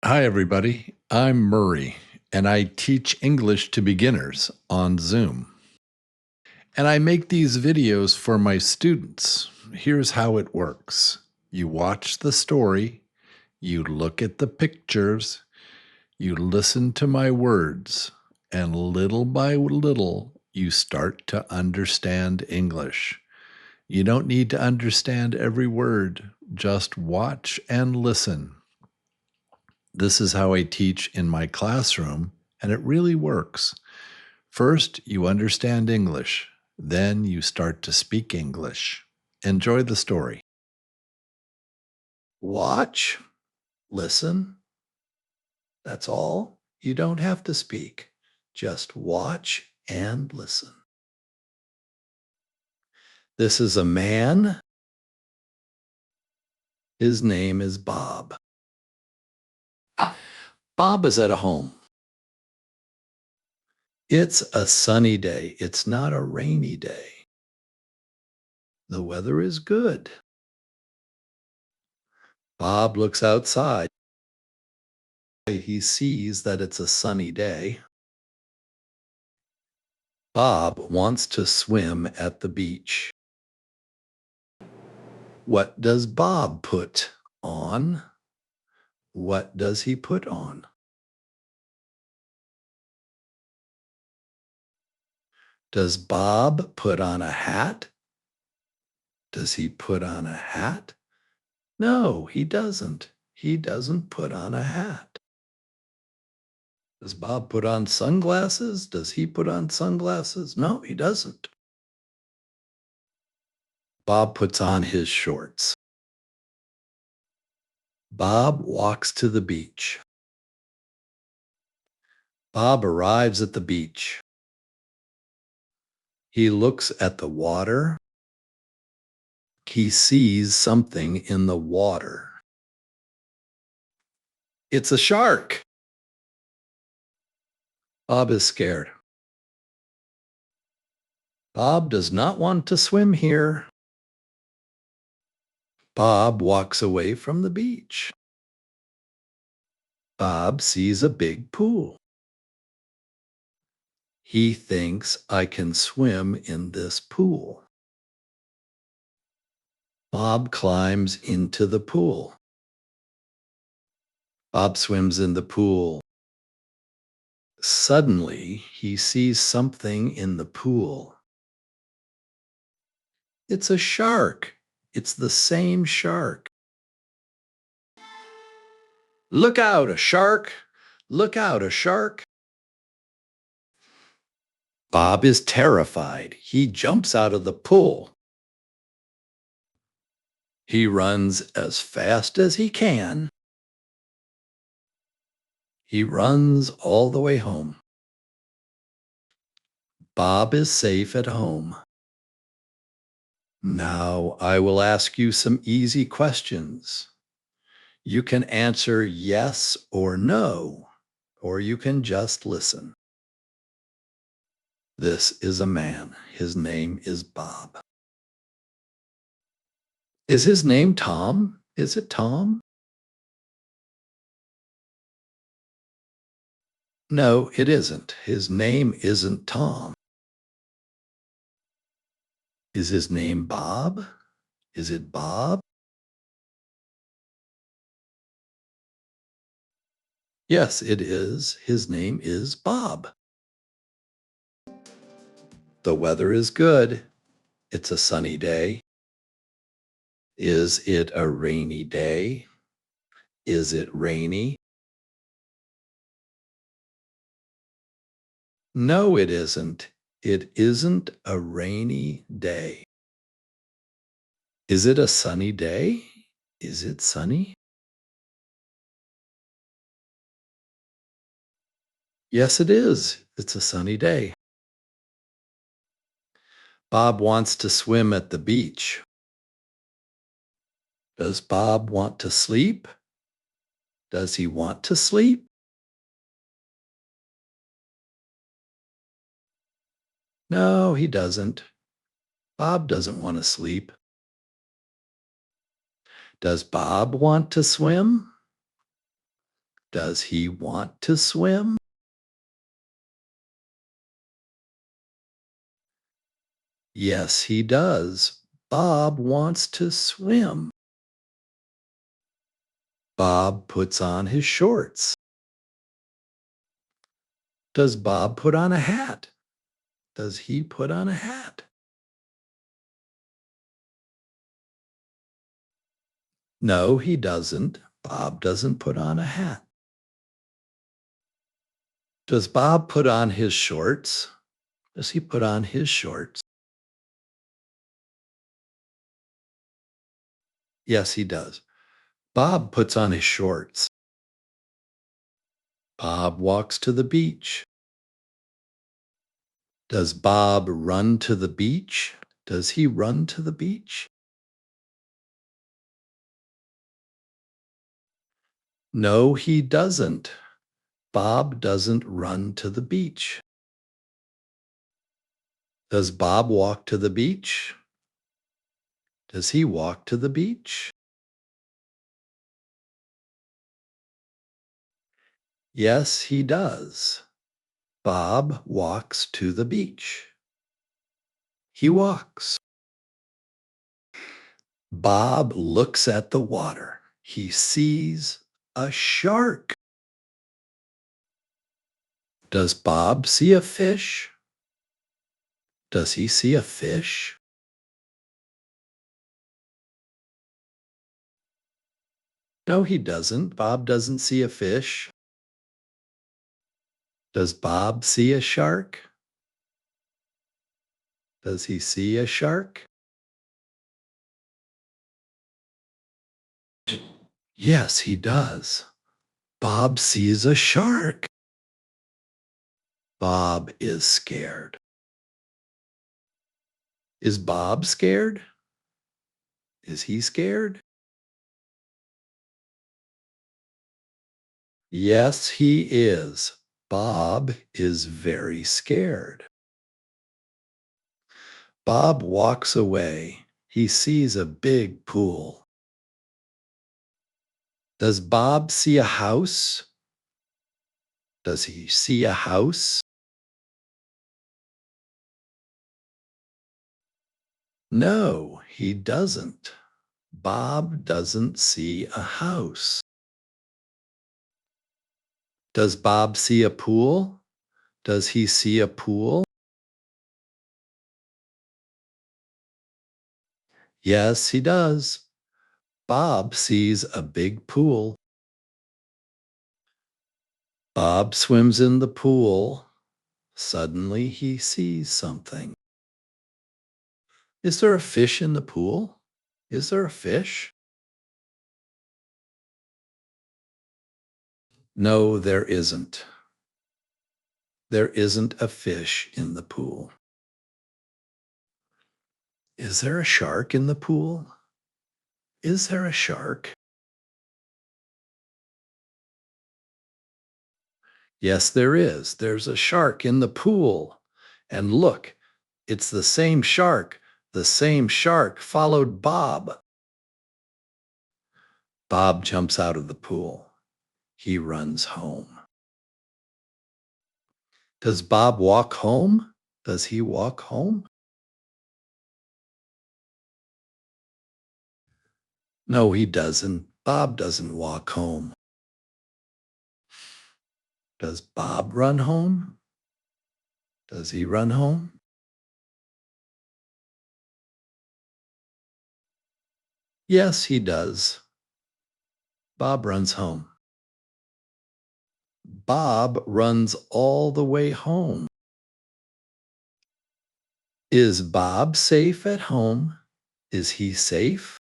Hi, everybody. I'm Murray, and I teach English to beginners on Zoom. And I make these videos for my students. Here's how it works: you watch the story, you look at the pictures, you listen to my words, and little by little, you start to understand English. You don't need to understand every word, just watch and listen. This is how I teach in my classroom, and it really works. First, you understand English. Then you start to speak English. Enjoy the story. Watch, listen. That's all. You don't have to speak. Just watch and listen. This is a man. His name is Bob. Bob is at a home. It's a sunny day. It's not a rainy day. The weather is good. Bob looks outside. He sees that it's a sunny day. Bob wants to swim at the beach. What does Bob put on? What does he put on? Does Bob put on a hat? Does he put on a hat? No, he doesn't. He doesn't put on a hat. Does Bob put on sunglasses? Does he put on sunglasses? No, he doesn't. Bob puts on his shorts. Bob walks to the beach. Bob arrives at the beach. He looks at the water. He sees something in the water. It's a shark. Bob is scared. Bob does not want to swim here. Bob walks away from the beach. Bob sees a big pool. He thinks I can swim in this pool. Bob climbs into the pool. Bob swims in the pool. Suddenly, he sees something in the pool. It's a shark. It's the same shark. Look out, a shark! Look out, a shark! Bob is terrified. He jumps out of the pool. He runs as fast as he can. He runs all the way home. Bob is safe at home. Now I will ask you some easy questions. You can answer yes or no, or you can just listen. This is a man. His name is Bob. Is his name Tom? Is it Tom? No, it isn't. His name isn't Tom. Is his name Bob? Is it Bob? Yes, it is. His name is Bob. The weather is good. It's a sunny day. Is it a rainy day? Is it rainy? No, it isn't. It isn't a rainy day. Is it a sunny day? Is it sunny? Yes, it is. It's a sunny day. Bob wants to swim at the beach. Does Bob want to sleep? Does he want to sleep? No, he doesn't. Bob doesn't want to sleep. Does Bob want to swim? Does he want to swim? Yes, he does. Bob wants to swim. Bob puts on his shorts. Does Bob put on a hat? Does he put on a hat? No, he doesn't. Bob doesn't put on a hat. Does Bob put on his shorts? Does he put on his shorts? Yes, he does. Bob puts on his shorts. Bob walks to the beach. Does Bob run to the beach? Does he run to the beach? No, he doesn't. Bob doesn't run to the beach. Does Bob walk to the beach? Does he walk to the beach? Yes, he does. Bob walks to the beach. He walks. Bob looks at the water. He sees a shark. Does Bob see a fish? Does he see a fish? No, he doesn't. Bob doesn't see a fish. Does Bob see a shark? Does he see a shark? Yes, he does. Bob sees a shark. Bob is scared. Is Bob scared? Is he scared? Yes, he is. Bob is very scared. Bob walks away. He sees a big pool. Does Bob see a house? Does he see a house? No, he doesn't. Bob doesn't see a house. Does Bob see a pool? Does he see a pool? Yes, he does. Bob sees a big pool. Bob swims in the pool. Suddenly he sees something. Is there a fish in the pool? Is there a fish? No, there isn't. There isn't a fish in the pool. Is there a shark in the pool? Is there a shark? Yes, there is. There's a shark in the pool. And look, it's the same shark. The same shark followed Bob. Bob jumps out of the pool. He runs home. Does Bob walk home? Does he walk home? No, he doesn't. Bob doesn't walk home. Does Bob run home? Does he run home? Yes, he does. Bob runs home. Bob runs all the way home. Is Bob safe at home? Is he safe?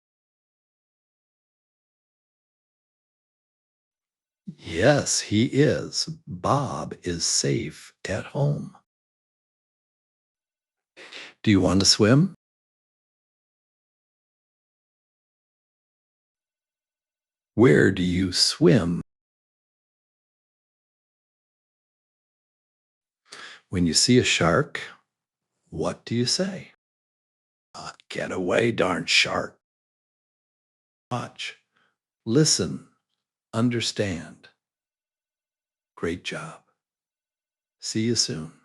Yes, he is. Bob is safe at home. Do you want to swim? Where do you swim? When you see a shark, what do you say? Get away, darn shark. Watch, listen, understand. Great job. See you soon.